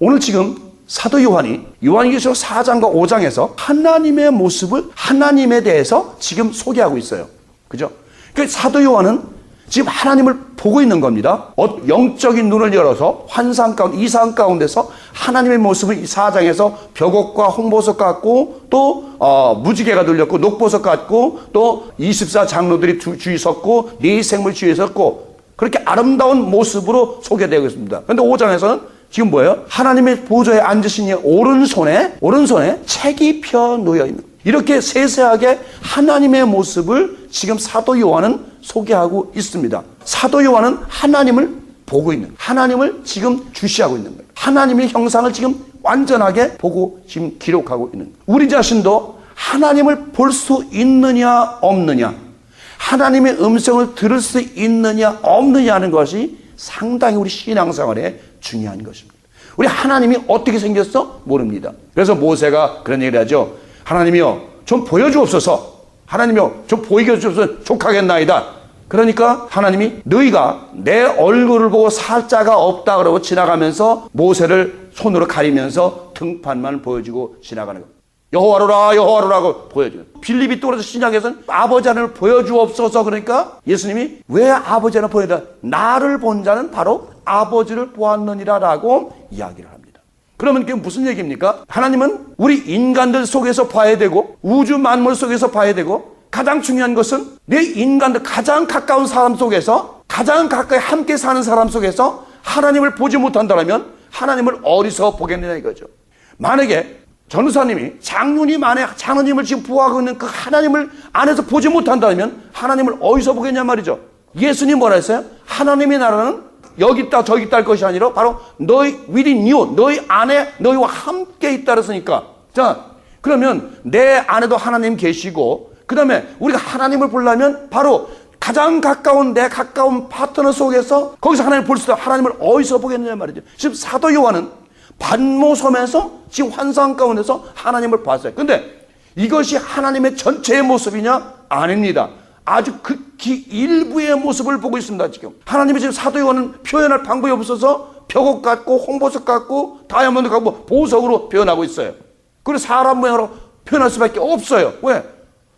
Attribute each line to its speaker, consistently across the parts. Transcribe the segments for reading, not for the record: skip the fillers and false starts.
Speaker 1: 오늘 지금 사도 요한이 요한계시록 4장과 5장에서 하나님의 모습을, 하나님에 대해서 지금 소개하고 있어요. 그죠? 그러니까 사도 요한은 지금 하나님을 보고 있는 겁니다. 영적인 눈을 열어서 환상 가운데, 이상 가운데서 하나님의 모습을 이 4장에서 벽옥과 홍보석 같고, 또 무지개가 들렸고, 녹보석 같고, 또 24장로들이 주위 섰고, 네 생물 주위에 섰고, 그렇게 아름다운 모습으로 소개되고 있습니다. 그런데 5장에서는 지금 뭐예요? 하나님의 보좌에 앉으신 이의 오른손에 책이 펴 놓여 있는, 이렇게 세세하게 하나님의 모습을 지금 사도 요한은 소개하고 있습니다. 사도 요한은 하나님을 보고 있는, 하나님을 지금 주시하고 있는 거예요. 하나님의 형상을 지금 완전하게 보고 지금 기록하고 있는 거예요. 우리 자신도 하나님을 볼 수 있느냐 없느냐, 하나님의 음성을 들을 수 있느냐 없느냐 하는 것이 상당히 우리 신앙생활에 중요한 것입니다. 우리 하나님이 어떻게 생겼어? 모릅니다. 그래서 모세가 그런 얘기를 하죠. 하나님이여 좀 보여주옵소서. 하나님이여 좀 보이게 해주옵소서. 족하겠나이다. 그러니까 하나님이 너희가 내 얼굴을 보고 살자가 없다 그러고 지나가면서 모세를 손으로 가리면서 등판만 보여주고 지나가는 겁니다. 여호와로라 여호와로라고 보여줘요. 빌립이 또 그래서 신약에서는 아버지 하나님을 보여주옵소서. 그러니까 예수님이 왜 아버지 하나님을 보여달라? 나를 본 자는 바로 아버지를 보았느니라 라고 이야기를 합니다. 그러면 그게 무슨 얘기입니까? 하나님은 우리 인간들 속에서 봐야 되고, 우주 만물 속에서 봐야 되고, 가장 중요한 것은 내 인간들 가장 가까운 사람 속에서, 가장 가까이 함께 사는 사람 속에서 하나님을 보지 못한다면 하나님을 어디서 보겠느냐 이거죠. 만약에 전우사님이 장로님 안에 장로님을 지금 보호하고 있는 그 하나님을 안에서 보지 못한다면 하나님을 어디서 보겠냐 말이죠. 예수님 뭐라 했어요? 하나님의 나라는 여기 있다 저기 있다 할 것이 아니라 바로 너희 within you, 너희 안에 너희와 함께 있다 그랬으니까. 자, 그러면 내 안에도 하나님 계시고, 그 다음에 우리가 하나님을 보려면 바로 가장 가까운 내 가까운 파트너 속에서 거기서 하나님을 볼 수 있다. 하나님을 어디서 보겠느냐 말이죠. 지금 사도 요한은 반모섬에서 지금 환상 가운데서 하나님을 봤어요. 근데 이것이 하나님의 전체의 모습이냐? 아닙니다. 아주 극히 일부의 모습을 보고 있습니다. 지금 하나님이 지금 사도 요한은 표현할 방법이 없어서 벽옥 같고 홍보석 같고 다이아몬드 같고 보석으로 표현하고 있어요. 그리고 사람 모양으로 표현할 수밖에 없어요. 왜?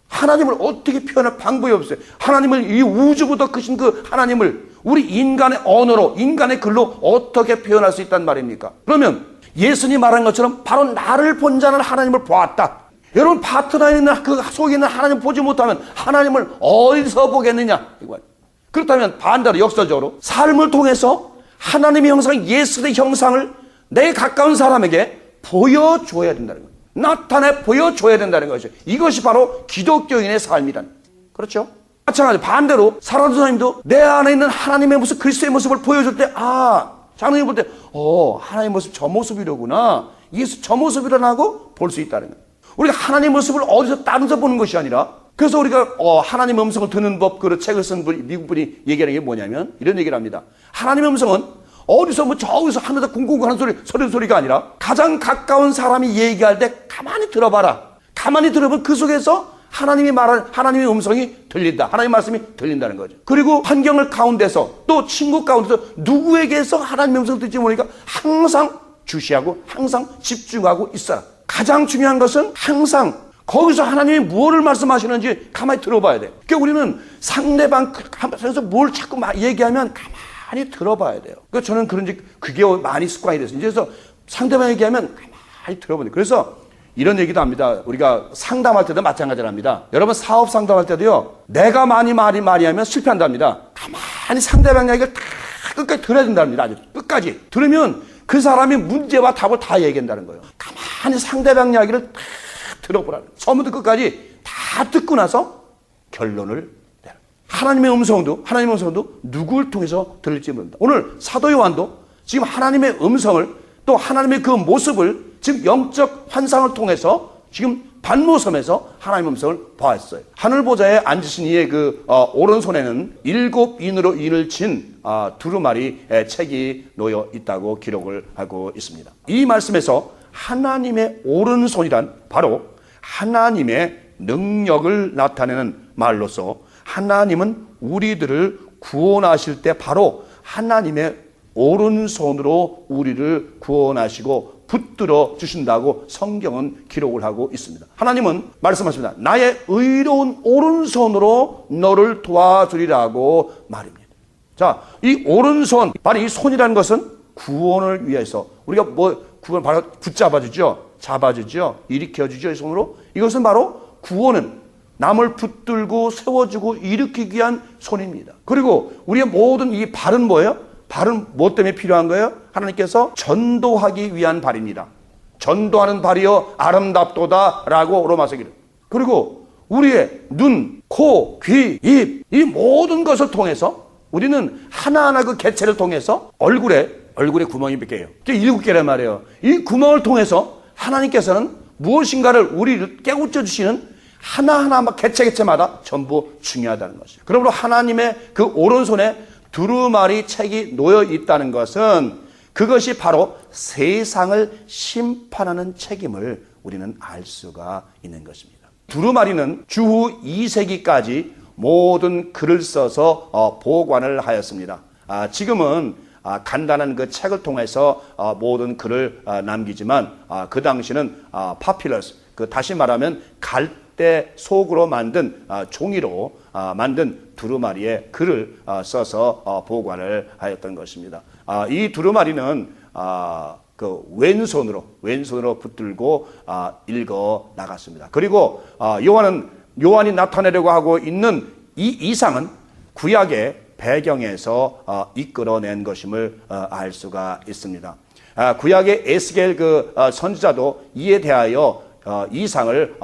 Speaker 1: 하나님을 어떻게 표현할 방법이 없어요. 하나님을, 이 우주보다 크신 그 하나님을 우리 인간의 언어로, 인간의 글로 어떻게 표현할 수 있단 말입니까? 그러면 예수님이 말한 것처럼 바로 나를 본 자는 하나님을 보았다. 여러분, 파트너에 있는 그 속에 있는 하나님을 보지 못하면 하나님을 어디서 보겠느냐 이거예요. 그렇다면 반대로 역설적으로 삶을 통해서 하나님의 형상, 예수의 형상을 내 가까운 사람에게 보여줘야 된다는 거예요. 나타내 보여줘야 된다는 것이죠. 이것이 바로 기독교인의 삶이란, 그렇죠? 마찬가지로 반대로 사라도 사님도 내 안에 있는 하나님의 모습, 그리스도의 모습을 보여줄 때, 아, 장로님 볼 때, 하나님의 모습 저 모습이로구나, 예수 저 모습이라고 볼 수 있다는 거예요. 우리가 하나님의 모습을 어디서 다른 데서 보는 것이 아니라, 그래서 우리가 하나님의 음성을 듣는 법, 그 책을 쓴 분이, 미국 분이 얘기하는 게 뭐냐면 이런 얘기를 합니다. 하나님의 음성은 어디서 뭐 저기서 하늘에서 쿵쿵 하는 소리가 아니라 가장 가까운 사람이 얘기할 때 가만히 들어봐라. 가만히 들어보면 그 속에서 하나님이 말하는 하나님의 음성이 들린다. 하나님의 말씀이 들린다는 거죠. 그리고 환경을 가운데서 또 친구 가운데서 누구에게서 하나님의 음성을 듣지 모르니까 항상 주시하고 항상 집중하고 있어라. 가장 중요한 것은 항상 거기서 하나님이 무엇을 말씀하시는지 가만히 들어봐야 돼. 그러니까 우리는 상대방 하면서 뭘 자꾸 얘기하면 가만히 들어봐야 돼요. 그러니까 저는 그게 많이 습관이 됐어요. 그래서 상대방 얘기하면 가만히 들어보는. 그래서 이런 얘기도 합니다. 우리가 상담할 때도 마찬가지랍니다. 여러분 사업 상담할 때도요, 내가 많이 하면 실패한답니다. 가만히 상대방 얘기를 다 끝까지 들어야 된답니다. 아주 끝까지 들으면 그 사람이 문제와 답을 다 얘기한다는 거예요. 가만히 상대방 이야기를 다 들어보라는 거예요. 처음부터 끝까지 다 듣고 나서 결론을 내라. 하나님의 음성도 누구를 통해서 들을지 모른다. 오늘 사도 요한도 지금 하나님의 음성을, 또 하나님의 그 모습을 지금 영적 환상을 통해서 지금 반모섬에서 하나님의 음성을 보았어요. 하늘 보좌에 앉으신 이의 그 오른손에는 7인으로 인을 친 두루마리 책이 놓여 있다고 기록을 하고 있습니다. 이 말씀에서 하나님의 오른손이란 바로 하나님의 능력을 나타내는 말로서, 하나님은 우리들을 구원하실 때 바로 하나님의 오른손으로 우리를 구원하시고 붙들어 주신다고 성경은 기록을 하고 있습니다. 하나님은 말씀하십니다. 나의 의로운 오른손으로 너를 도와주리라고 말입니다. 자, 이 오른손, 바로 이 손이라는 것은 구원을 위해서 우리가 구원 바로 붙잡아주죠. 잡아주죠. 일으켜주죠. 이 손으로. 이것은 바로 구원은 남을 붙들고 세워주고 일으키기 위한 손입니다. 그리고 우리의 모든 이 발은 뭐예요? 발은 무엇 때문에 필요한 거예요? 하나님께서 전도하기 위한 발입니다. 전도하는 발이여 아름답도다 라고 로마서 기록. 그리고 우리의 눈, 코, 귀, 입, 이 모든 것을 통해서 우리는 하나하나 그 개체를 통해서 얼굴에 구멍이 몇 개예요? 7개란 말이에요. 이 구멍을 통해서 하나님께서는 무엇인가를 우리를 깨우쳐 주시는 하나하나 개체마다 전부 중요하다는 것이에요. 그러므로 하나님의 그 오른손에 두루마리 책이 놓여 있다는 것은 그것이 바로 세상을 심판하는 책임을 우리는 알 수가 있는 것입니다. 두루마리는 주후 2세기까지 모든 글을 써서 보관을 하였습니다. 지금은 간단한 그 책을 통해서 모든 글을 남기지만 그 당시는 파필러스, 다시 말하면 갈대 속으로 만든 종이로 만든 두루마리에 글을 써서 보관을 하였던 것입니다. 이 두루마리는 그 왼손으로 붙들고 읽어 나갔습니다. 그리고 요한이 나타내려고 하고 있는 이 이상은 구약의 배경에서 이끌어낸 것임을 알 수가 있습니다. 구약의 에스겔 그 선지자도 이에 대하여 이상을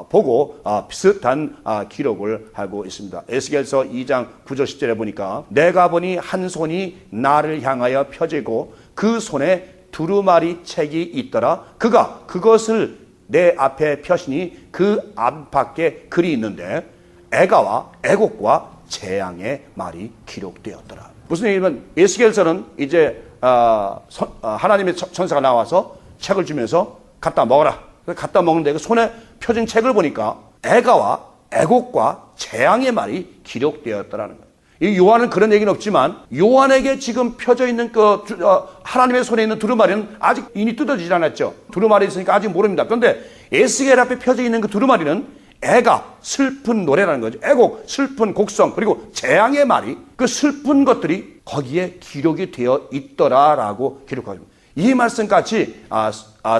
Speaker 1: 보고 비슷한 기록을 하고 있습니다. 에스겔서 2장 9절 10절에 보니까 내가 보니 한 손이 나를 향하여 펴지고 그 손에 두루마리 책이 있더라. 그가 그것을 내 앞에 펴시니 그 안팎에 글이 있는데 애가와 애곡과 재앙의 말이 기록되었더라. 무슨 얘기냐면 에스겔서는 이제 하나님의 천사가 나와서 책을 주면서 갖다 먹어라. 갖다 먹는데 그 손에 펴진 책을 보니까 애가와 애곡과 재앙의 말이 기록되었더라는 거예요. 이 요한은 그런 얘기는 없지만 요한에게 지금 펴져 있는 하나님의 손에 있는 두루마리는 아직 인이 뜯어지지 않았죠. 두루마리 있으니까 아직 모릅니다. 그런데 에스겔 앞에 펴져 있는 그 두루마리는 애가 슬픈 노래라는 거죠. 애곡, 슬픈 곡성, 그리고 재앙의 말이 그 슬픈 것들이 거기에 기록이 되어 있더라라고 기록합니다. 이 말씀같이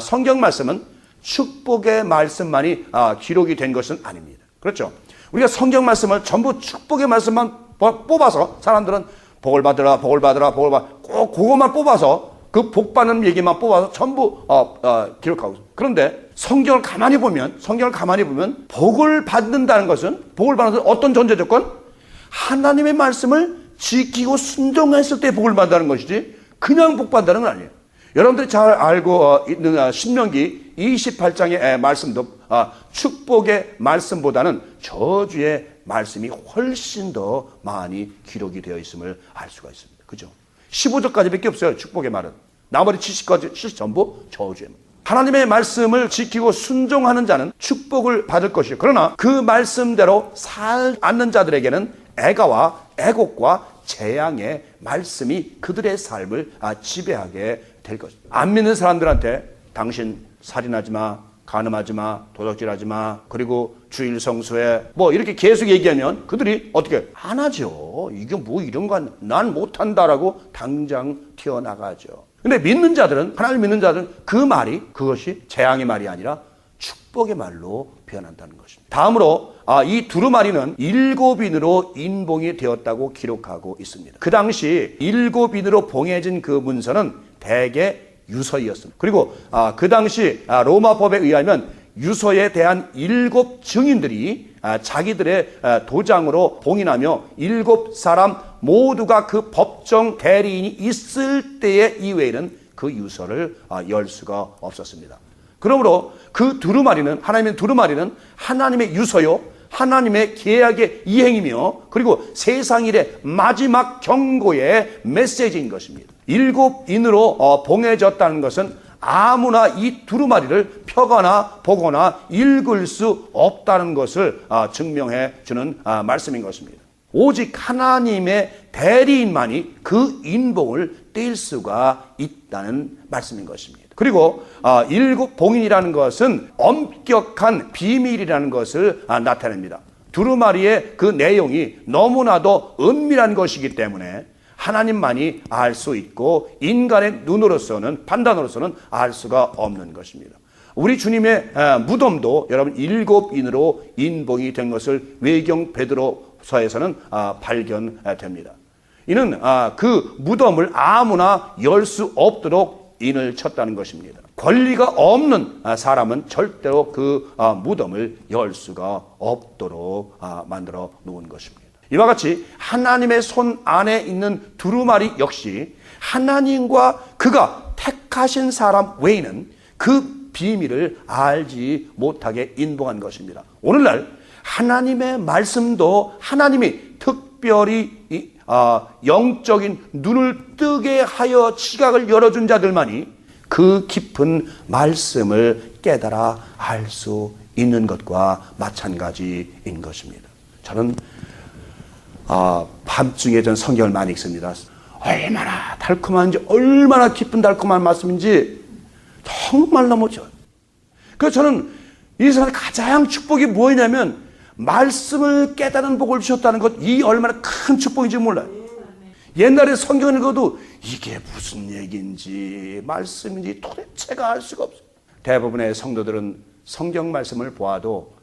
Speaker 1: 성경 말씀은 축복의 말씀만이 기록이 된 것은 아닙니다. 그렇죠? 우리가 성경 말씀을 전부 축복의 말씀만 뽑아서 사람들은 복을 받으라, 복을 받으라, 복을 받으라 꼭 그것만 뽑아서 그 복 받는 얘기만 뽑아서 전부 기록하고 있습니다. 그런데 성경을 가만히 보면 복을 받는다는 것은 복을 받는 것은 어떤 전제 조건? 하나님의 말씀을 지키고 순종했을 때 복을 받는다는 것이지 그냥 복 받는다는 건 아니에요. 여러분들이 잘 알고 있는 신명기 28장의 말씀도 축복의 말씀보다는 저주의 말씀이 훨씬 더 많이 기록이 되어 있음을 알 수가 있습니다. 그죠? 15절까지밖에 없어요. 축복의 말은. 나머지 70까지 전부 저주의 말. 하나님의 말씀을 지키고 순종하는 자는 축복을 받을 것이요. 그러나 그 말씀대로 살 않는 자들에게는 애가와 애곡과 재앙의 말씀이 그들의 삶을 지배하게 될 것입니다. 안 믿는 사람들한테 당신 살인하지 마, 간음하지 마, 도적질하지 마, 그리고 주일 성수해 이렇게 계속 얘기하면 그들이 어떻게 안 하죠. 이게 이런 거 난 못한다라고 당장 튀어나가죠. 근데 믿는 자들은, 하나님 믿는 자들은 그것이 재앙의 말이 아니라 축복의 말로 표현한다는 것입니다. 다음으로 이 두루마리는 7인으로 인봉이 되었다고 기록하고 있습니다. 그 당시 7인으로 봉해진 그 문서는 대개 유서이었습니다. 그리고 그 당시 로마법에 의하면 유서에 대한 7 증인들이 자기들의 도장으로 봉인하며 7사람 모두가 그 법정 대리인이 있을 때에 이외에는 그 유서를 열 수가 없었습니다. 그러므로 그 두루마리는, 하나님의 두루마리는 하나님의 유서요, 하나님의 계약의 이행이며 그리고 세상일의 마지막 경고의 메시지인 것입니다. 7인으로 봉해졌다는 것은 아무나 이 두루마리를 펴거나 보거나 읽을 수 없다는 것을 증명해 주는 말씀인 것입니다. 오직 하나님의 대리인만이 그 인봉을 뜰 수가 있다는 말씀인 것입니다. 그리고 일곱 봉인이라는 것은 엄격한 비밀이라는 것을 나타냅니다. 두루마리의 그 내용이 너무나도 은밀한 것이기 때문에 하나님만이 알 수 있고 인간의 눈으로서는, 판단으로서는 알 수가 없는 것입니다. 우리 주님의 무덤도 여러분 일곱 인으로 인봉이 된 것을 외경 베드로서에서는 발견됩니다. 이는 그 무덤을 아무나 열 수 없도록 인을 쳤다는 것입니다. 권리가 없는 사람은 절대로 그 무덤을 열 수가 없도록 만들어 놓은 것입니다. 이와 같이 하나님의 손 안에 있는 두루마리 역시 하나님과 그가 택하신 사람 외에는 그 비밀을 알지 못하게 인봉한 것입니다. 오늘날 하나님의 말씀도 하나님이 특별히 영적인 눈을 뜨게 하여 지각을 열어준 자들만이 그 깊은 말씀을 깨달아 알 수 있는 것과 마찬가지인 것입니다. 저는 밤중에 전 성경을 많이 읽습니다. 얼마나 달콤한지, 얼마나 깊은 달콤한 말씀인지 정말 너무 좋아요. 그래서 저는 이 세상에 가장 축복이 뭐냐면 말씀을 깨달은 복을 주셨다는 것, 이 얼마나 큰 축복인지 몰라요. 옛날에 성경을 읽어도 이게 무슨 얘기인지 말씀인지 도대체가 알 수가 없어요. 대부분의 성도들은 성경 말씀을 보아도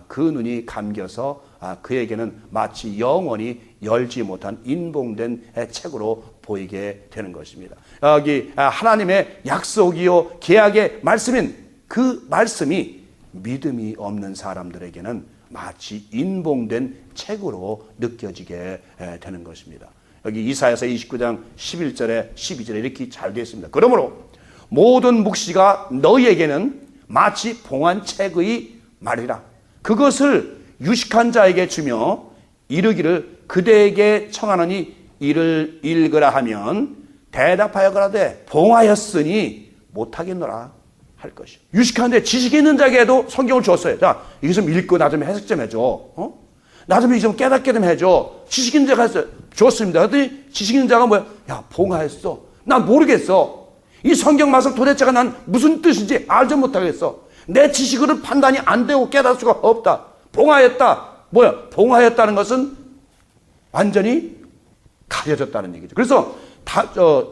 Speaker 1: 그 눈이 감겨서 그에게는 마치 영원히 열지 못한 인봉된 책으로 보이게 되는 것입니다. 여기 하나님의 약속이요 계약의 말씀인 그 말씀이 믿음이 없는 사람들에게는 마치 인봉된 책으로 느껴지게 되는 것입니다. 여기 이사야서 29장 11절에 12절에 이렇게 잘 되어 있습니다. 그러므로 모든 묵시가 너희에게는 마치 봉한 책의 말이라. 그것을 유식한 자에게 주며 이르기를 그대에게 청하노니 이를 읽으라 하면 대답하여 가라되 봉하였으니 못하겠노라 할 것이요. 유식한데 지식 있는 자에게도 성경을 줬어요. 자, 이거 좀 읽고 나 좀 해석 좀 해줘. 나 좀 좀 깨닫게 좀 해줘. 지식 있는 자가 줬습니다. 그랬더니 지식 있는 자가 뭐야? 야, 봉하였어. 난 모르겠어. 이 성경 말씀 도대체가 난 무슨 뜻인지 알지 못하겠어. 내 지식으로 판단이 안 되고 깨달을 수가 없다. 봉하였다. 뭐야? 봉하였다는 것은 완전히 가려졌다는 얘기죠. 그래서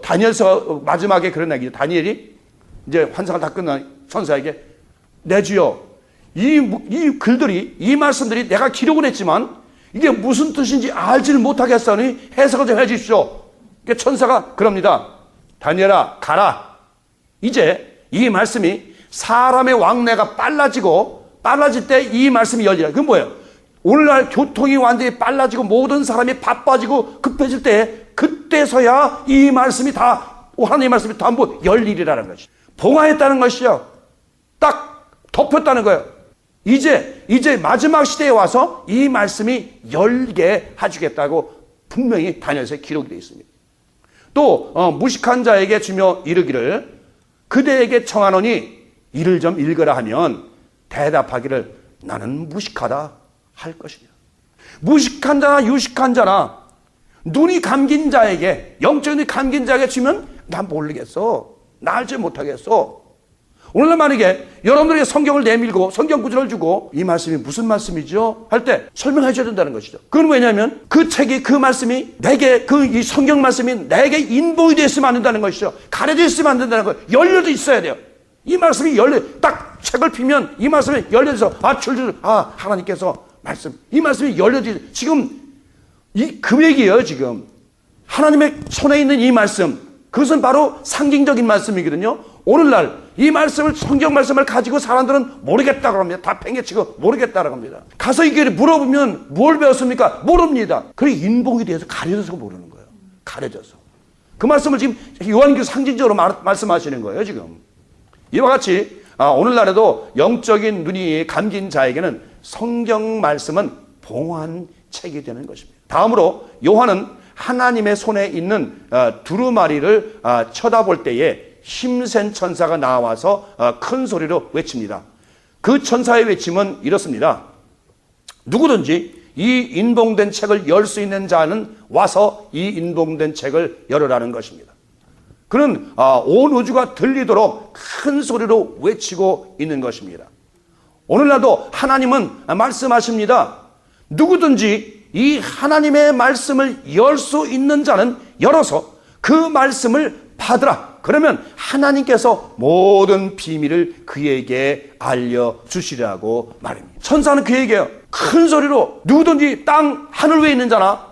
Speaker 1: 다니엘서 마지막에 그런 얘기죠. 다니엘이 이제 환상을 다 끝난 천사에게 내 주여 이 글들이 이 말씀들이 내가 기록을 했지만 이게 무슨 뜻인지 알지를 못하겠으니 해석을 좀 해주십시오. 그러니까 천사가 그럽니다. 다니엘아 가라. 이제 이 말씀이 사람의 왕래가 빨라질 때 이 말씀이 열리라. 그건 뭐예요? 오늘날 교통이 완전히 빨라지고 모든 사람이 바빠지고 급해질 때 그때서야 이 말씀이 다 하나님의 말씀이 전부 열리리라는 것이죠. 봉하였다는 것이요. 딱 덮였다는 거예요. 이제 마지막 시대에 와서 이 말씀이 열게 해주겠다고 분명히 다니엘서에 기록이 되어 있습니다. 또 무식한 자에게 주며 이르기를 그대에게 청하노니 이를 좀 읽으라 하면 대답하기를 나는 무식하다 할 것이냐. 무식한 자나 유식한 자나 눈이 감긴 자에게, 영적인 눈이 감긴 자에게 주면 난 모르겠어. 나 알지 못하겠어. 오늘날 만약에 여러분들에게 성경을 내밀고 성경 구절을 주고 이 말씀이 무슨 말씀이죠? 할 때 설명해 줘야 된다는 것이죠. 그건 왜냐하면 그 책이, 그 말씀이 내게, 이 성경 말씀이 내게 인봉이 되어 있으면 안 된다는 것이죠. 가려져 있으면 안 된다는 거예요. 열려져 있어야 돼요. 이 말씀이 딱 책을 피면 이 말씀이 열려져서 하나님께서 이 말씀이 열려져 지금 그 얘기예요. 지금 하나님의 손에 있는 이 말씀, 그것은 바로 상징적인 말씀이거든요. 오늘날 이 말씀을, 성경 말씀을 가지고 사람들은 모르겠다고 합니다. 다 팽개치고 모르겠다고 합니다. 가서 이게 물어보면 뭘 배웠습니까? 모릅니다. 그래 인봉이 돼서 가려져서 모르는 거예요. 가려져서. 그 말씀을 지금 요한계시록 상징적으로 말씀하시는 거예요. 지금 이와 같이 오늘날에도 영적인 눈이 감긴 자에게는 성경 말씀은 봉한 책이 되는 것입니다. 다음으로 요한은 하나님의 손에 있는 두루마리를 쳐다볼 때에 힘센 천사가 나와서 큰 소리로 외칩니다. 그 천사의 외침은 이렇습니다. 누구든지 이 인봉된 책을 열 수 있는 자는 와서 이 인봉된 책을 열으라는 것입니다. 그는 온 우주가 들리도록 큰 소리로 외치고 있는 것입니다. 오늘날도 하나님은 말씀하십니다. 누구든지 이 하나님의 말씀을 열 수 있는 자는 열어서 그 말씀을 받으라. 그러면 하나님께서 모든 비밀을 그에게 알려주시라고 말입니다. 천사는 그에게 큰 소리로 누구든지 하늘 위에 있는 자나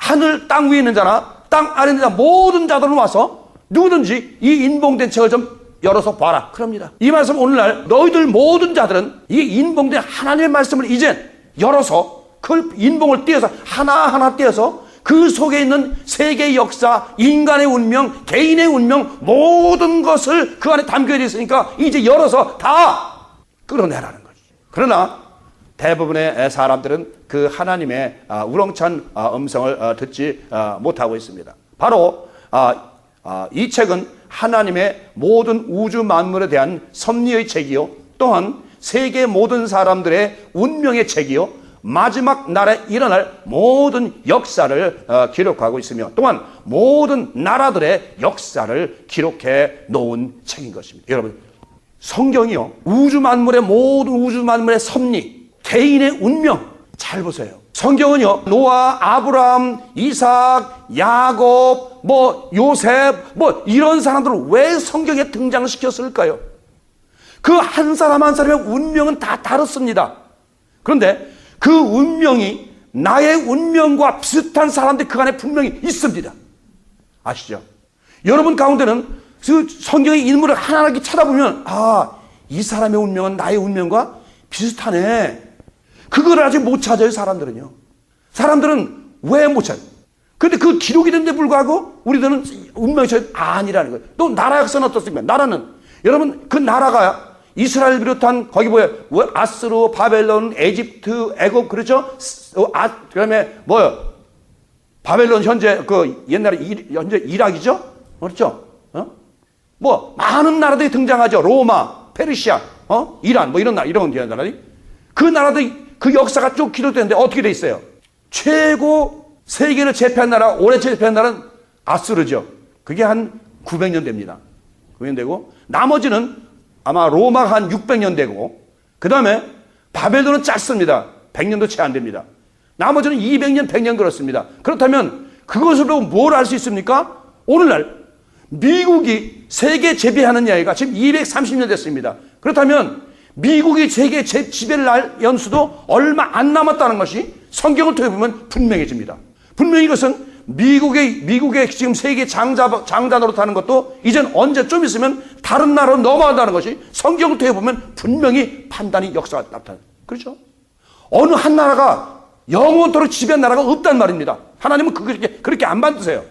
Speaker 1: 땅 위에 있는 자나 땅 아래 있는 자 모든 자들은 와서 누구든지 이 인봉된 책을 좀 열어서 봐라. 그럽니다. 이 말씀 오늘날 너희들 모든 자들은 이 인봉된 하나님의 말씀을 이제 열어서 그 인봉을 떼어서 하나하나 떼어서 그 속에 있는 세계의 역사, 인간의 운명, 개인의 운명 모든 것을 그 안에 담겨져 있으니까 이제 열어서 다 끌어내라는 거죠. 그러나 대부분의 사람들은 그 하나님의 우렁찬 음성을 듣지 못하고 있습니다. 바로 이 책은 하나님의 모든 우주 만물에 대한 섭리의 책이요, 또한 세계 모든 사람들의 운명의 책이요, 마지막 날에 일어날 모든 역사를 기록하고 있으며 또한 모든 나라들의 역사를 기록해 놓은 책인 것입니다. 여러분, 성경이요, 우주 만물의 모든 우주 만물의 섭리, 개인의 운명 잘 보세요. 성경은요, 노아, 아브라함, 이삭, 야곱, 요셉, 이런 사람들을 왜 성경에 등장시켰을까요? 그 한 사람 한 사람의 운명은 다 다릅니다. 그런데 그 운명이 나의 운명과 비슷한 사람들이 그 안에 분명히 있습니다. 아시죠? 여러분 가운데는 그 성경의 인물을 하나하나 찾아보면 이 사람의 운명은 나의 운명과 비슷하네. 그걸 아직 못 찾아요. 사람들은요. 사람들은 왜 못 찾아요? 그런데 그 기록이 됐는데 불구하고 우리들은 운명이 아니라는 거예요. 또 나라 역사는 어떻습니까? 나라는 여러분 그 나라가 이스라엘 비롯한 거기 아스루, 바벨론, 에집트, 애굽 그렇죠? 그다음에 바벨론 현재 옛날에 현재 이락이죠? 그렇죠? 많은 나라들이 등장하죠. 로마, 페르시아, 이란 이런 나라들이 그 나라들이 그 역사가 쭉 기록되는데 어떻게 돼 있어요? 최고 세계를 제패한 나라, 오래 제패한 나라는 아스루죠. 그게 한 900년 됩니다. 900년 되고 나머지는 아마 로마가 한 600년 되고 그 다음에 바벨론은 짧습니다. 100년도 채 안 됩니다. 나머지는 200년, 100년 그렇습니다. 그렇다면 그것으로 뭘 알 수 있습니까? 오늘날 미국이 세계 제패하는 나이가 지금 230년 됐습니다. 그렇다면 미국이 세계 지배를 할 연수도 얼마 안 남았다는 것이 성경을 통해 보면 분명해집니다. 분명히 이것은 미국의 지금 세계 장자 노릇하는 것도 이젠 언제 좀 있으면 다른 나라로 넘어간다는 것이 성경을 통해 보면 분명히 판단이 역사가 나타나요. 그렇죠? 어느 한 나라가 영원토록 지배한 나라가 없단 말입니다. 하나님은 그렇게 안 만드세요.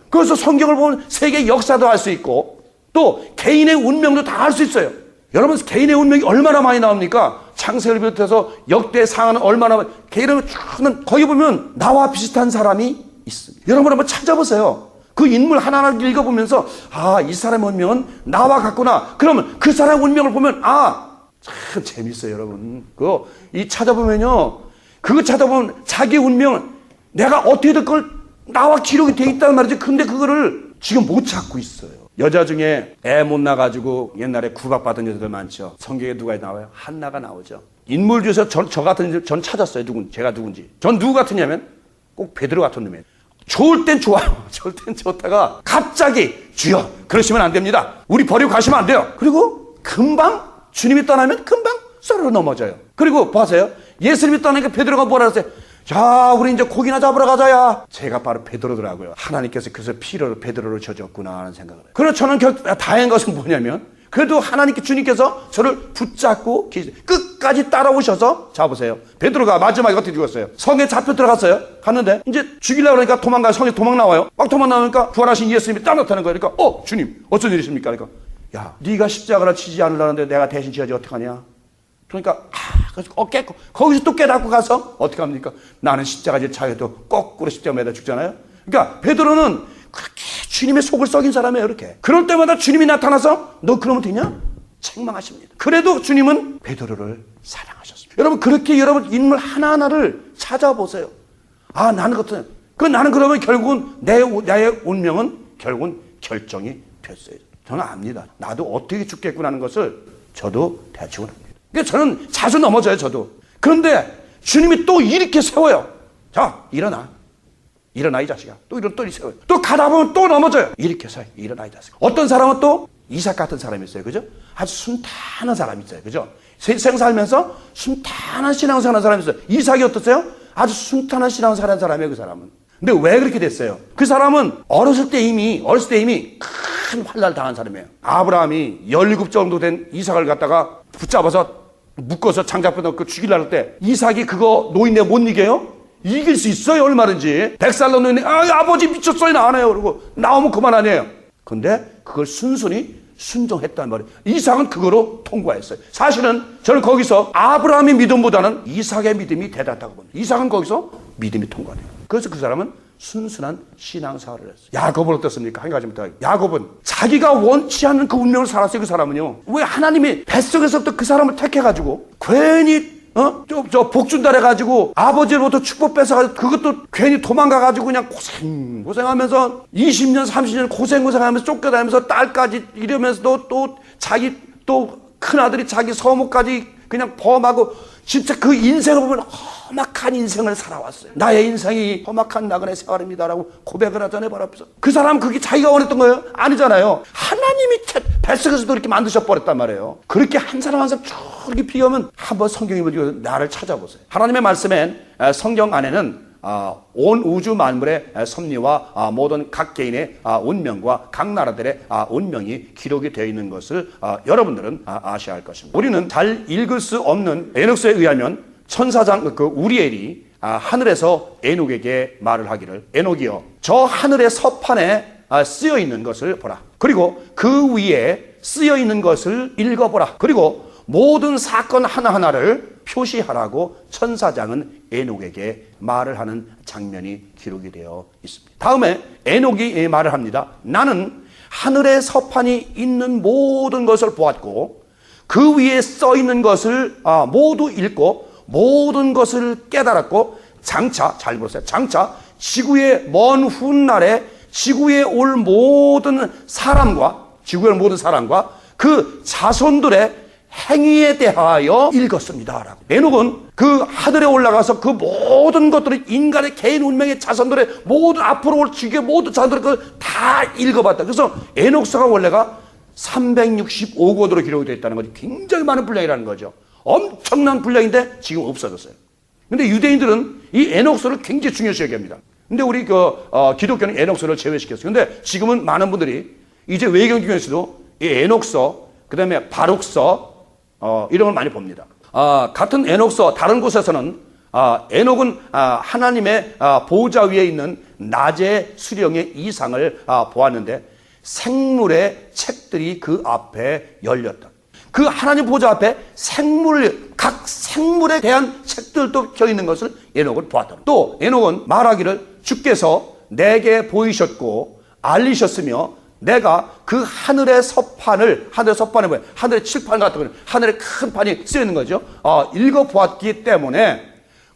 Speaker 1: 그래서 성경을 보면 세계 역사도 알 수 있고 또 개인의 운명도 다 알 수 있어요. 여러분 개인의 운명이 얼마나 많이 나옵니까? 창세를 비롯해서 역대 상하는 얼마나 많이, 개인의 쭉 거기 보면 나와 비슷한 사람이 있습니다. 여러분 한번 찾아보세요. 그 인물 하나하나 읽어보면서 이 사람의 운명은 나와 같구나. 그러면 그 사람의 운명을 보면 참 재밌어요. 여러분 이 찾아보면요, 그거 찾아보면 자기 운명은 내가 어떻게든 그걸 나와 기록이 돼 있단 말이지. 근데 그거를 지금 못 찾고 있어요. 여자 중에 애 못 낳아가지고 옛날에 구박받은 여자들 많죠. 성경에 누가 나와요? 한나가 나오죠. 인물 중에서 저 같은 전 찾았어요. 제가 누군지. 전 누구 같으냐면 꼭 베드로 같은 놈이에요. 좋을 땐 좋아요. 좋을 땐 좋다가 갑자기 주여 그러시면 안 됩니다. 우리 버리고 가시면 안 돼요. 그리고 금방 주님이 떠나면 금방 썰어 넘어져요. 그리고 보세요. 예수님이 떠나니까 베드로가 뭐라 그랬어요? 자, 우리 이제 고기나 잡으러 가자야. 제가 바로 베드로더라고요. 하나님께서 그래서 피로 베드로를 져줬구나 하는 생각을 해요. 그래서 저는 다행한 것은 뭐냐면 그래도 주님께서 저를 붙잡고 끝까지 따라오셔서 잡으세요. 베드로가 마지막에 어떻게 죽었어요? 성에 잡혀 들어갔어요. 갔는데 이제 죽이려고 그러니까 도망가요. 성에 도망 나와요. 막 도망 나오니까 부활하신 예수님이 딱 나타나는 거예요. 그러니까 주님 어쩐 일이십니까? 그러니까 야, 네가 십자가를 치지 않으려는데 내가 대신 지어야지 어떡하냐? 그러니까 거기서 또 깨닫고 가서 어떻게 합니까? 나는 십자가 차에도 거꾸로 십자가 매다 죽잖아요. 그러니까 베드로는 그렇게 주님의 속을 썩인 사람이에요. 이렇게 그럴 때마다 주님이 나타나서 너 그러면 되냐? 책망하십니다. 그래도 주님은 베드로를 사랑하셨습니다. 여러분 그렇게 여러분 인물 하나하나를 찾아보세요. 나는 나는 그러면 결국은 나의 운명은 결국은 결정이 됐어요. 저는 압니다. 나도 어떻게 죽겠구나 하는 것을 저도 대충 합니다. 그러니까 저는 자주 넘어져요, 저도. 그런데 주님이 또 이렇게 세워요. 자, 일어나. 일어나, 이 자식아. 또 이렇게 세워요. 또 가다 보면 또 넘어져요. 이렇게 해서 일어나, 이 자식아. 어떤 사람은 또 이삭 같은 사람이 있어요. 그죠? 아주 순탄한 사람이 있어요. 그죠? 세상 살면서 순탄한 신앙생활 하는 사람이 있어요. 이삭이 어떻어요? 아주 순탄한 신앙생활 하는 사람이에요, 그 사람은. 근데 왜 그렇게 됐어요? 그 사람은 어렸을 때 이미 큰 환난을 당한 사람이에요. 아브라함이 17 정도 된 이삭을 갖다가 붙잡아서 묶어서 장작불에 넣고 죽이려고 할 때 이삭이 그거 노인네 못 이겨요? 이길 수 있어요, 얼마든지. 100살로 노인네, 아버지 미쳤어요, 나 안 해요. 그러고 나오면 그만 아니에요. 근데 그걸 순순히 순종했단 말이에요. 이삭은 그거로 통과했어요. 사실은 저는 거기서 아브라함의 믿음보다는 이삭의 믿음이 대단하다고 봅니다. 이삭은 거기서 믿음이 통과돼요. 그래서 그 사람은 순순한 신앙생활을 했어요. 야곱은 어떻습니까? 한 가지부터. 야곱은 자기가 원치 않는 그 운명을 살았어요. 그 사람은요. 왜 하나님이 뱃속에서부터 그 사람을 택해가지고 괜히 복 준다 해가지고 아버지로부터 축복 뺏어가지고 그것도 괜히 도망가가지고 그냥 고생하면서 20년 30년 고생하면서 쫓겨다니면서 딸까지 이러면서도 또 자기 또 큰아들이 자기 서모까지 그냥 범하고 진짜 그 인생을 보면 험악한 인생을 살아왔어요. 나의 인생이 험악한 나그네 생활입니다라고 고백을 하잖아요, 바로 앞에서. 그 사람은 그게 자기가 원했던 거예요? 아니잖아요. 하나님이 뱃속에서도 이렇게 만드셔버렸단 말이에요. 그렇게 한 사람 한 사람 쭉 이렇게 비교하면 한번 성경에 보시고 나를 찾아보세요. 하나님의 말씀엔 성경 안에는 온 우주 만물의 섭리와 모든 각 개인의 운명과 각 나라들의 운명이 기록이 되어 있는 것을 여러분들은 아셔야 할 것입니다. 우리는 잘 읽을 수 없는 에녹스에 의하면 천사장 그 우리엘이 하늘에서 에녹에게 말을 하기를, 에녹이여 저 하늘의 서판에 쓰여 있는 것을 보라. 그리고 그 위에 쓰여 있는 것을 읽어보라. 그리고 모든 사건 하나하나를 표시하라고 천사장은 에녹에게 말을 하는 장면이 기록이 되어 있습니다. 다음에 에녹이 말을 합니다. 나는 하늘의 서판이 있는 모든 것을 보았고 그 위에 써 있는 것을 모두 읽고 모든 것을 깨달았고 장차, 잘 보세요. 장차 지구의 먼 훗날에 지구에 올 모든 사람과 그 자손들의 행위에 대하여 읽었습니다. 에녹은 그 하늘에 올라가서 그 모든 것들을 인간의 개인 운명의 자손들의 모든 앞으로 올 지구의 모든 자손들을 다 읽어봤다. 그래서 에녹서가 원래가 365권으로 기록이 되어 있다는 것이 굉장히 많은 분량이라는 거죠. 엄청난 분량인데 지금 없어졌어요. 근데 유대인들은 이 에녹서를 굉장히 중요시 여깁니다. 근데 우리 기독교는 에녹서를 제외시켰어요. 근데 지금은 많은 분들이 이제 외경중에서도 이 에녹서, 그 다음에 바룩서, 이런 걸 많이 봅니다. 같은 에녹서 다른 곳에서는 에녹은 하나님의 보호자 위에 있는 낮의 수령의 이상을 보았는데 생물의 책들이 그 앞에 열렸다. 그 하나님 보호자 앞에 각 생물에 대한 책들도 켜 있는 것을 에녹은 보았다. 또 에녹은 말하기를 주께서 내게 보이셨고 알리셨으며 내가 그 하늘의 서판에 뭐예요? 하늘의 칠판 같은 거, 하늘의 큰 판이 쓰여 있는 거죠. 읽어보았기 때문에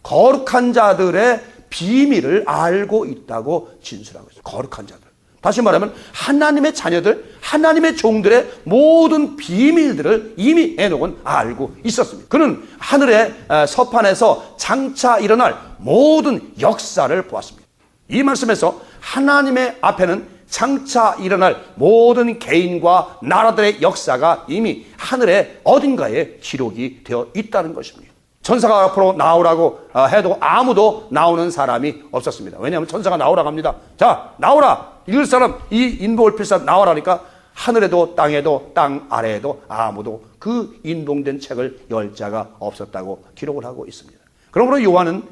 Speaker 1: 거룩한 자들의 비밀을 알고 있다고 진술하고 있어요. 거룩한 자들. 다시 말하면 하나님의 자녀들, 하나님의 종들의 모든 비밀들을 이미 에녹은 알고 있었습니다. 그는 하늘의 서판에서 장차 일어날 모든 역사를 보았습니다. 이 말씀에서 하나님의 앞에는 장차 일어날 모든 개인과 나라들의 역사가 이미 하늘의 어딘가에 기록이 되어 있다는 것입니다. 천사가 앞으로 나오라고 해도 아무도 나오는 사람이 없었습니다. 왜냐하면 천사가 나오라고 합니다. 자, 나오라! 읽을 사람, 이 인복을 필 사람 나오라니까 하늘에도 땅에도 땅 아래에도 아무도 그 인봉된 책을 열 자가 없었다고 기록을 하고 있습니다. 그러므로 요한은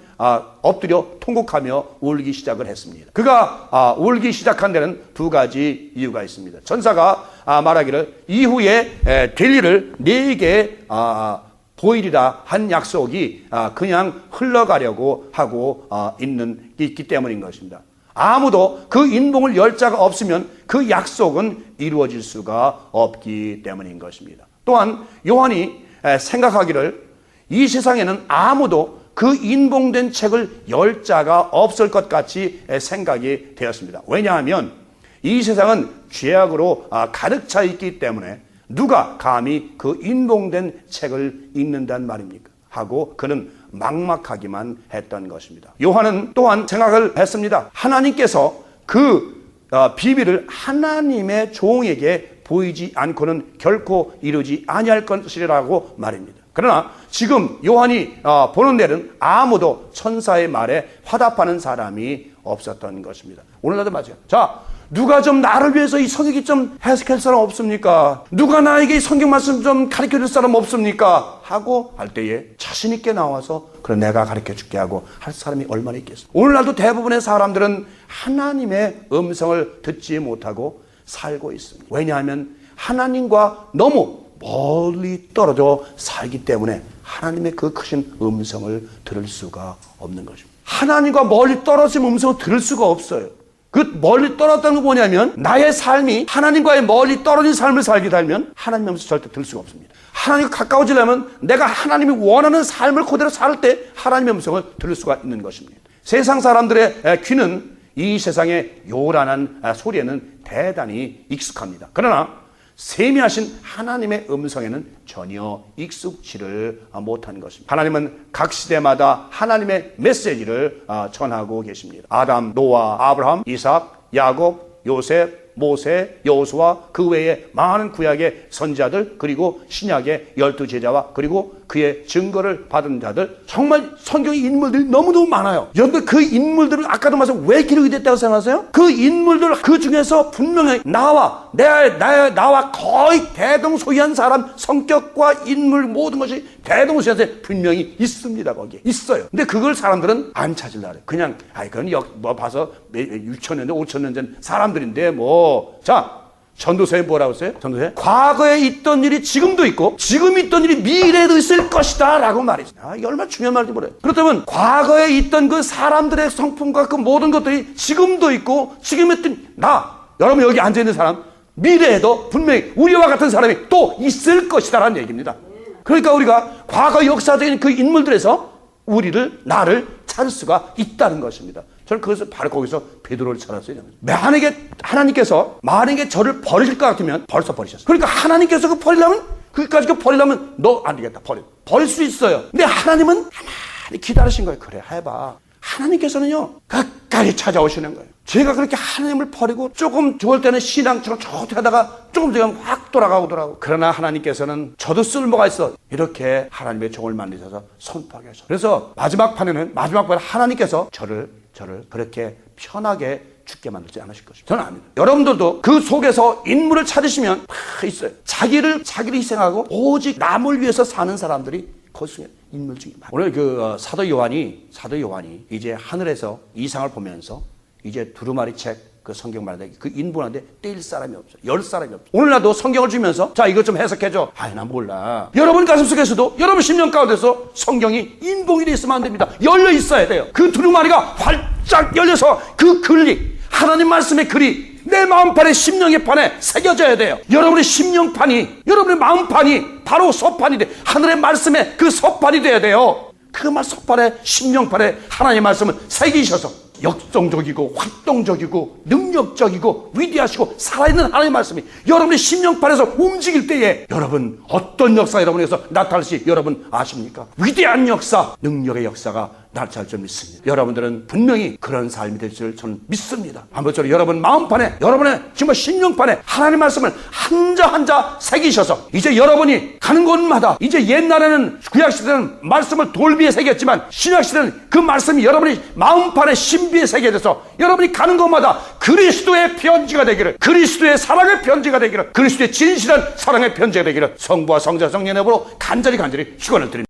Speaker 1: 엎드려 통곡하며 울기 시작을 했습니다. 그가 울기 시작한 데는 두 가지 이유가 있습니다. 천사가 말하기를 이후에 될 일을 네게 보이리라 한 약속이 그냥 흘러가려고 하고 있기 때문인 것입니다. 아무도 그 인봉을 열 자가 없으면 그 약속은 이루어질 수가 없기 때문인 것입니다. 또한 요한이 생각하기를 이 세상에는 아무도 그 인봉된 책을 열 자가 없을 것 같이 생각이 되었습니다. 왜냐하면 이 세상은 죄악으로 가득 차 있기 때문에 누가 감히 그 인봉된 책을 읽는단 말입니까? 하고 그는 막막하기만 했던 것입니다. 요한은 또한 생각을 했습니다. 하나님께서 그 비밀을 하나님의 종에게 보이지 않고는 결코 이루지 아니할 것이라고 말입니다. 그러나 지금 요한이 보는 데는 아무도 천사의 말에 화답하는 사람이 없었던 것입니다. 오늘날도 맞아요. 자, 누가 좀 나를 위해서 이 성경이 좀 해석할 사람 없습니까? 누가 나에게 이 성경 말씀 좀 가르쳐 줄 사람 없습니까? 하고 할 때에 자신 있게 나와서 그래 내가 가르쳐 줄게 하고 할 사람이 얼마나 있겠습니까? 오늘날도 대부분의 사람들은 하나님의 음성을 듣지 못하고 살고 있습니다. 왜냐하면 하나님과 너무 멀리 떨어져 살기 때문에 하나님의 그 크신 음성을 들을 수가 없는 것입니다. 하나님과 멀리 떨어진 음성을 들을 수가 없어요. 그 멀리 떨어졌다는 건 뭐냐면 나의 삶이 하나님과의 멀리 떨어진 삶을 살게 되면 하나님의 음성을 절대 들을 수가 없습니다. 하나님과 가까워지려면 내가 하나님이 원하는 삶을 그대로 살 때 하나님의 음성을 들을 수가 있는 것입니다. 세상 사람들의 귀는 이 세상의 요란한 소리에는 대단히 익숙합니다. 그러나 세미하신 하나님의 음성에는 전혀 익숙지를 못한 것입니다. 하나님은 각 시대마다 하나님의 메시지를 전하고 계십니다. 아담, 노아, 아브라함, 이삭, 야곱, 요셉, 모세, 여호수아, 그 외에 많은 구약의 선지자들, 그리고 신약의 12제자와 그리고 그의 증거를 받은 자들, 정말 성경의 인물들이 너무너무 많아요. 여러분 그 인물들은 아까도 말씀 왜 기록이 됐다고 생각하세요? 그 인물들 그 중에서 분명히 나와 거의 대동소이한 사람 성격과 인물 모든 것이 대동소이한데 분명히 있습니다. 거기에 있어요. 근데 그걸 사람들은 안 찾으려고 해요. 그냥 그건 뭐 봐서 6,000년 전 5,000년 전 사람들인데 자, 전도서에 뭐라고 했어요? 전도서에 과거에 있던 일이 지금도 있고 지금 있던 일이 미래에도 있을 것이다 라고 말했어요. 이게 얼마나 중요한 말인지 몰라요. 그렇다면 과거에 있던 그 사람들의 성품과 그 모든 것들이 지금도 있고 지금 했던 여러분 여기 앉아있는 사람 미래에도 분명히 우리와 같은 사람이 또 있을 것이다 라는 얘기입니다. 그러니까 우리가 과거 역사적인 그 인물들에서 나를 찾을 수가 있다는 것입니다. 저는 그것을 바로 거기서 베드로를 찾았어요. 만약에 하나님께서 저를 버리실 것 같으면 벌써 버리셨어요. 그러니까 하나님께서 그까지 버리려면 너 안 되겠다. 버릴 수 있어요. 근데 하나님은 가만히 기다리신 거예요. 그래 해봐. 하나님께서는요 끝까지 찾아오시는 거예요. 제가 그렇게 하나님을 버리고 조금 좋을 때는 신앙처럼 좋게 하다가 조금 되면 확 돌아가고 그러나 하나님께서는 저도 쓸모가 있어 이렇게 하나님의 종을 만드셔서 선포하게 하셨어요. 그래서 마지막 판에 하나님께서 저를 그렇게 편하게 죽게 만들지 않으실 것입니다. 저는 압니다. 여러분들도 그 속에서 인물을 찾으시면 있어요. 자기를 희생하고 오직 남을 위해서 사는 사람들이 그 속에 인물 중에 많아요. 오늘 사도 요한이 이제 하늘에서 이상을 보면서 이제 두루마리 책 그 성경 말하는데 그 인분한테 떼일 사람이 없어요. 열 사람이 없어요. 오늘날도 성경을 주면서 자 이것 좀 해석해줘. 나 몰라. 여러분 가슴속에서도 여러분 심령 가운데서 성경이 인봉이 돼 있으면 안 됩니다. 열려 있어야 돼요. 그 두루마리가 활짝 열려서 그 글이 하나님 말씀의 글이 내 마음판에 심령의 판에 새겨져야 돼요. 여러분의 심령판이 여러분의 마음판이 바로 서판이 돼. 하늘의 말씀의 그 서판이 돼야 돼요. 그 서판에 심령판에 하나님의 말씀을 새기셔서 역동적이고 활동적이고 능력적이고 위대하시고 살아있는 하나님의 말씀이 여러분의 심령판에서 움직일 때에 여러분 어떤 역사가 여러분에게서 나타날지 여러분 아십니까? 위대한 역사, 능력의 역사가 나타날 줄 믿습니다. 여러분들은 분명히 그런 삶이 될 줄 저는 믿습니다. 아무쪼록 여러분 마음판에 여러분의 정말 심령판에 하나님의 말씀을 한자 한자 새기셔서 이제 여러분이 가는 곳마다 이제 옛날에는 구약시대는 말씀을 돌비에 새겼지만 신약시대는 그 말씀이 여러분의 마음판에 신비에 새겨져서 여러분이 가는 곳마다 그리스도의 편지가 되기를, 그리스도의 사랑의 편지가 되기를, 그리스도의 진실한 사랑의 편지가 되기를 성부와 성자 성령의 이름으로 간절히 축원을 드립니다.